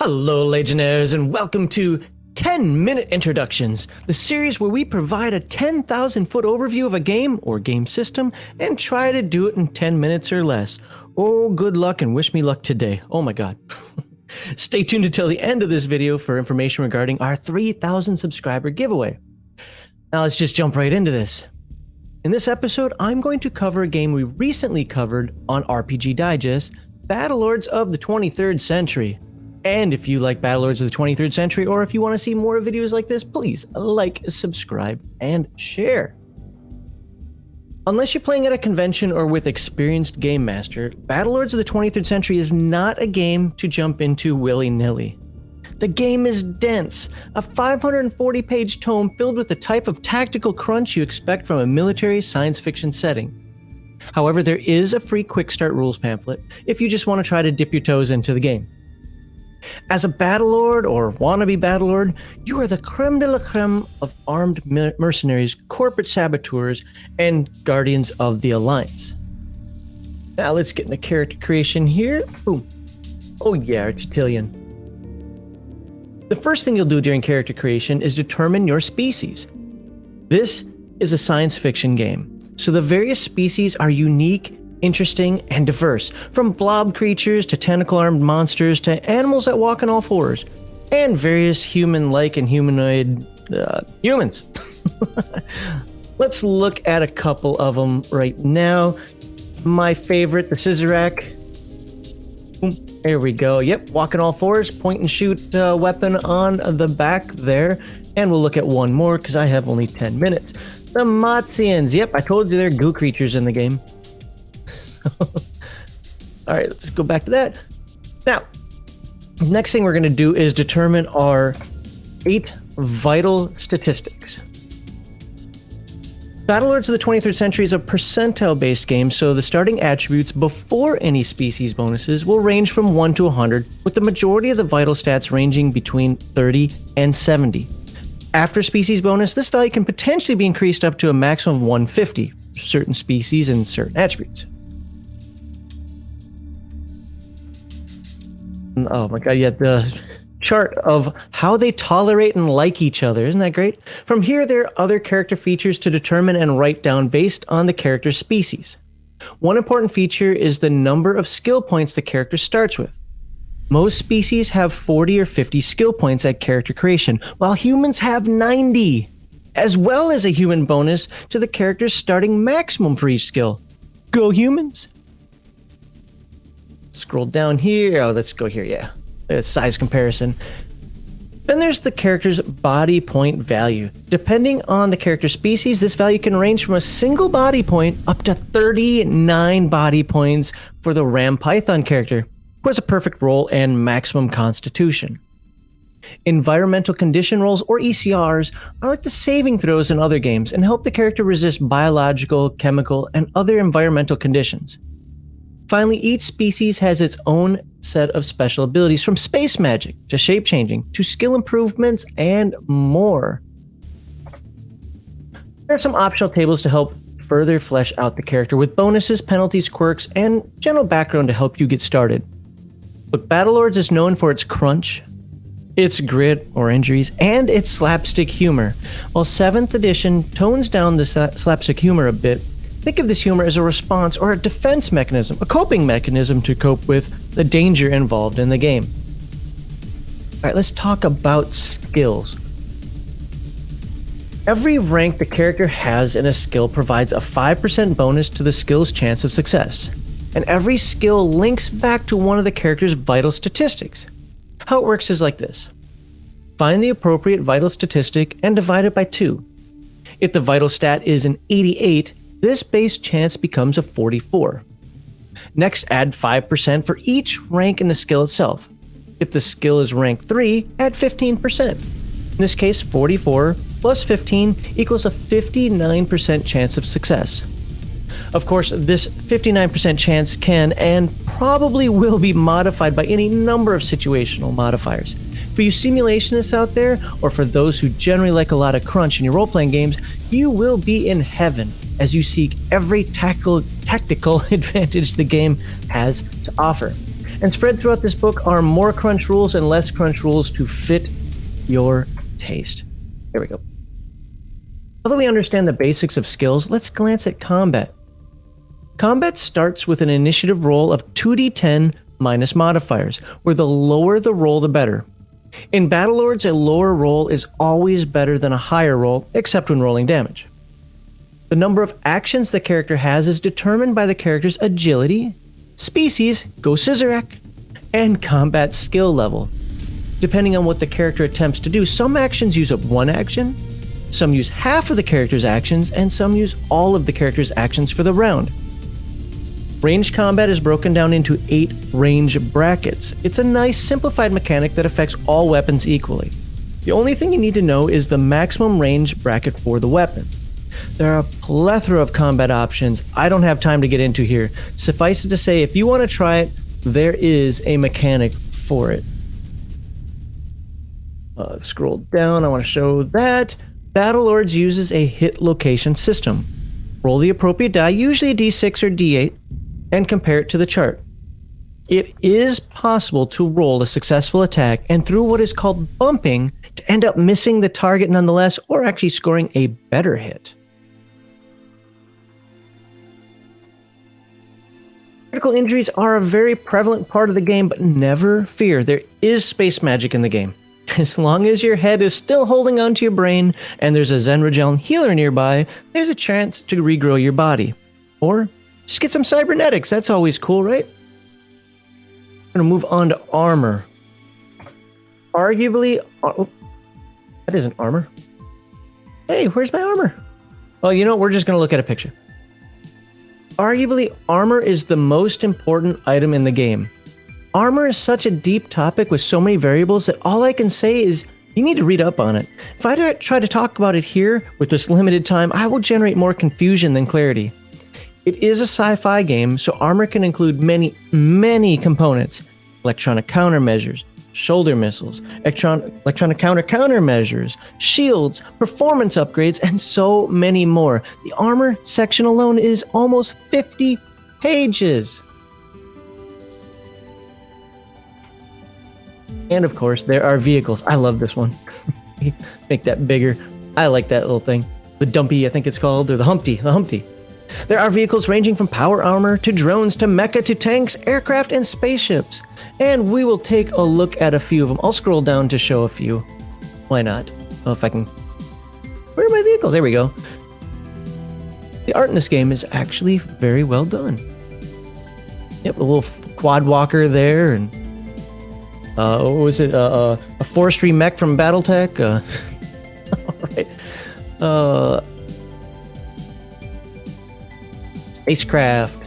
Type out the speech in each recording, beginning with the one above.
Hello, Legionnaires, and welcome to 10-Minute Introductions, the series where we provide a 10,000-foot overview of a game or game system and try to do it in 10 minutes or less. Oh, good luck and wish me luck today. Oh my god. Stay tuned until the end of this video for information regarding our 3,000 subscriber giveaway. Now let's just jump right into this. In this episode, I'm going to cover a game we recently covered on RPG Digest, Battlelords of the 23rd Century. And if you like Battlelords of the 23rd Century, or if you want to see more videos like this, please like, subscribe, and share. Unless you're playing at a convention or with experienced game master, Battlelords of the 23rd Century is not a game to jump into willy-nilly. The game is dense, a 540-page tome filled with the type of tactical crunch you expect from a military science fiction setting. However, there is a free quick start rules pamphlet if you just want to try to dip your toes into the game. As a Battlelord or wannabe Battlelord, you are the creme de la creme of armed mercenaries, corporate saboteurs, and guardians of the Alliance. Now let's get into character creation here. Boom. Oh yeah, Architilian. The first thing you'll do during character creation is determine your species. This is a science fiction game, so the various species are unique, interesting, and diverse, from blob creatures to tentacle-armed monsters to animals that walk on all fours, and various human-like and humanoid humans. Let's look at a couple of them right now. My favorite, the Scissorak. There we go. Yep, walking all fours, point and shoot weapon on the back there. And we'll look at one more because I have only 10 minutes. The Motsians. Yep, I told you they're goo creatures in the game. All right, let's go back to that. Now, next thing we're going to do is determine our 8 vital statistics. Battlelords of the 23rd Century is a percentile-based game, so the starting attributes before any species bonuses will range from 1 to 100, with the majority of the vital stats ranging between 30 and 70. After species bonus, this value can potentially be increased up to a maximum of 150 for certain species and certain attributes. Oh my god, yeah, the chart of how they tolerate and like each other. Isn't that great? From here, there are other character features to determine and write down based on the character's species. One important feature is the number of skill points the character starts with. Most species have 40 or 50 skill points at character creation, while humans have 90, as well as a human bonus to the character's starting maximum for each skill. Go humans! Scroll down here. Oh, let's go here. Yeah. Size comparison. Then there's the character's body point value. Depending on the character species, this value can range from a single body point up to 39 body points for the Ram Python character, who has a perfect roll and maximum constitution. Environmental condition rolls, or ECRs, are like the saving throws in other games and help the character resist biological, chemical, and other environmental conditions. Finally, each species has its own set of special abilities, from space magic to shape-changing to skill improvements and more. There are some optional tables to help further flesh out the character with bonuses, penalties, quirks, and general background to help you get started. But Battlelords is known for its crunch, its grit or injuries, and its slapstick humor. While 7th edition tones down the slapstick humor a bit, think of this humor as a response or a defense mechanism, a coping mechanism to cope with the danger involved in the game. All right, let's talk about skills. Every rank the character has in a skill provides a 5% bonus to the skill's chance of success, and every skill links back to one of the character's vital statistics. How it works is like this. Find the appropriate vital statistic and divide it by 2. If the vital stat is an 88, this base chance becomes a 44. Next, add 5% for each rank in the skill itself. If the skill is rank 3, add 15%. In this case, 44 plus 15 equals a 59% chance of success. Of course, this 59% chance can and probably will be modified by any number of situational modifiers. For you simulationists out there, or for those who generally like a lot of crunch in your role-playing games, you will be in heaven as you seek every tactical advantage the game has to offer. And spread throughout this book are more crunch rules and less crunch rules to fit your taste. Here we go. Although we understand the basics of skills, let's glance at combat. Combat starts with an initiative roll of 2d10 minus modifiers, where the lower the roll, the better. In Battlelords, a lower roll is always better than a higher roll, except when rolling damage. The number of actions the character has is determined by the character's agility, species, go Scissorak, and combat skill level. Depending on what the character attempts to do, some actions use up one action, some use half of the character's actions, and some use all of the character's actions for the round. Ranged combat is broken down into 8 range brackets. It's a nice simplified mechanic that affects all weapons equally. The only thing you need to know is the maximum range bracket for the weapon. There are a plethora of combat options I don't have time to get into here. Suffice it to say, if you want to try it, there is a mechanic for it. Scroll down, I want to show that. Battlelords uses a hit location system. Roll the appropriate die, usually a d6 or d8, and compare it to the chart. It is possible to roll a successful attack and through what is called bumping to end up missing the target nonetheless, or actually scoring a better hit. Critical injuries are a very prevalent part of the game, but never fear, there is space magic in the game. As long as your head is still holding onto your brain and there's a Zenragel healer nearby, there's a chance to regrow your body. Or just get some cybernetics, that's always cool, right? I'm gonna move on to armor. Arguably, oh, that isn't armor. Hey, where's my armor? Oh, you know what? We're just gonna look at a picture. Arguably, armor is the most important item in the game. Armor is such a deep topic with so many variables that all I can say is you need to read up on it. If I try to talk about it here with this limited time, I will generate more confusion than clarity. It is a sci-fi game, so armor can include many, many components. Electronic countermeasures, shoulder missiles, electronic countermeasures, shields, performance upgrades, and so many more. The armor section alone is almost 50 pages. And of course, there are vehicles. I love this one. Make that bigger. I like that little thing. The Dumpy, I think it's called, or the Humpty. There are vehicles ranging from power armor to drones to mecha to tanks, aircraft, and spaceships. And we will take a look at a few of them. I'll scroll down to show a few. Why not? Oh, if I can... Where are my vehicles? There we go. The art in this game is actually very well done. Yep, a little quad walker there, and... what was it? A forestry mech from BattleTech? Alright. Spacecraft.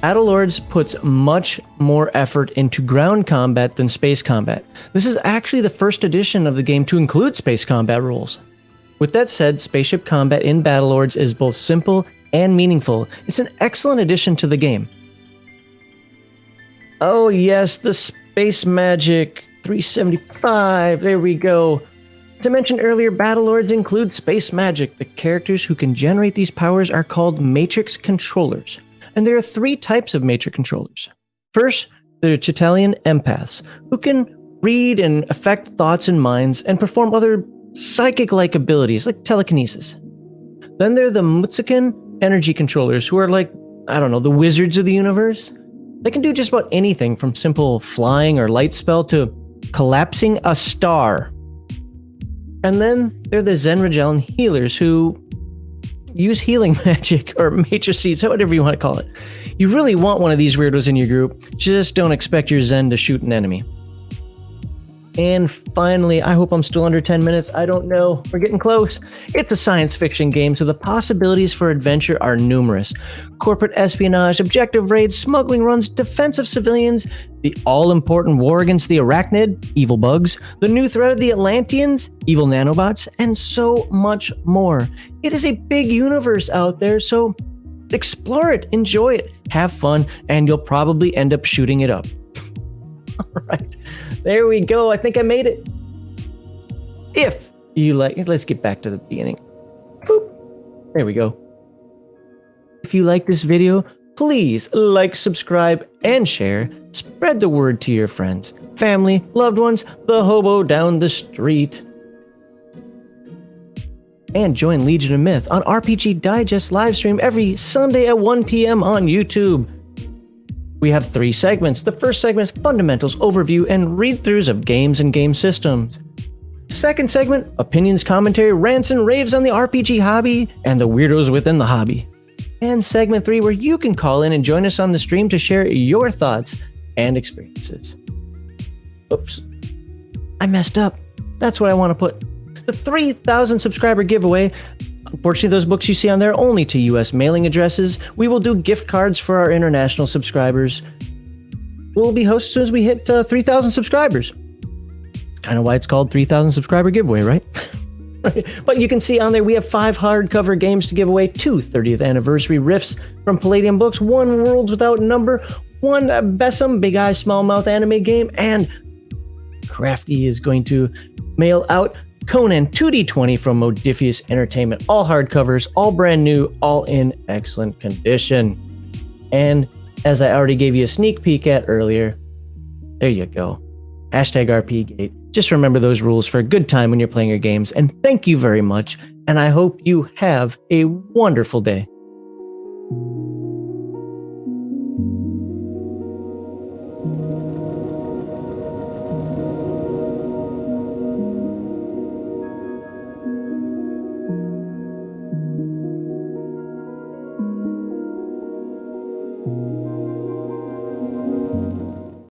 Battlelords puts much more effort into ground combat than space combat. This is actually the first edition of the game to include space combat rules. With that said, spaceship combat in Battlelords is both simple and meaningful. It's an excellent addition to the game. Oh yes, the Space Magic 375, there we go. As I mentioned earlier, Battlelords include space magic. The characters who can generate these powers are called Matrix Controllers. And there are 3 types of Matrix Controllers. First, there are Chitalian Empaths, who can read and affect thoughts and minds and perform other psychic-like abilities, like telekinesis. Then there are the Mutsukan Energy Controllers, who are like, I don't know, the wizards of the universe. They can do just about anything from simple flying or light spell to collapsing a star. And then there are the Zenragel healers who use healing magic or matrices, whatever you want to call it. You really want one of these weirdos in your group, just don't expect your Zen to shoot an enemy. And finally, I hope I'm still under 10 minutes. I don't know. We're getting close. It's a science fiction game, so the possibilities for adventure are numerous. Corporate espionage, objective raids, smuggling runs, defense of civilians, the all-important war against the arachnid, evil bugs, the new threat of the Atlanteans, evil nanobots, and so much more. It is a big universe out there, so explore it, enjoy it, have fun, and you'll probably end up shooting it up. All right, there we go. I think I made it. If you like, let's get back to the beginning. Boop. There we go. If you like this video, please like, subscribe, and share. Spread the word to your friends, family, loved ones, the hobo down the street. And join Legion of Myth on RPG Digest livestream every Sunday at 1 p.m. on YouTube. We have 3 segments. The first segment is fundamentals, overview, and read-throughs of games and game systems. Second segment, opinions, commentary, rants, and raves on the RPG hobby and the weirdos within the hobby. And segment 3, where you can call in and join us on the stream to share your thoughts and experiences. Oops. I messed up. That's what I want to put. The 3,000 subscriber giveaway. Unfortunately, those books you see on there are only to US mailing addresses. We will do gift cards for our international subscribers. We'll be hosts as soon as we hit 3,000 subscribers. It's kind of why it's called 3,000 subscriber giveaway, right? But you can see on there we have 5 hardcover games to give away, 2 30th anniversary riffs from Palladium books, 1 Worlds Without Number, 1 Bessem Big Eye Small Mouth anime game, and Crafty is going to mail out Conan 2D20 from Modifius Entertainment. All hardcovers, all brand new, all in excellent condition. And as I already gave you a sneak peek at earlier, there you go. #RPGate. Just remember those rules for a good time when you're playing your games. And thank you very much. And I hope you have a wonderful day.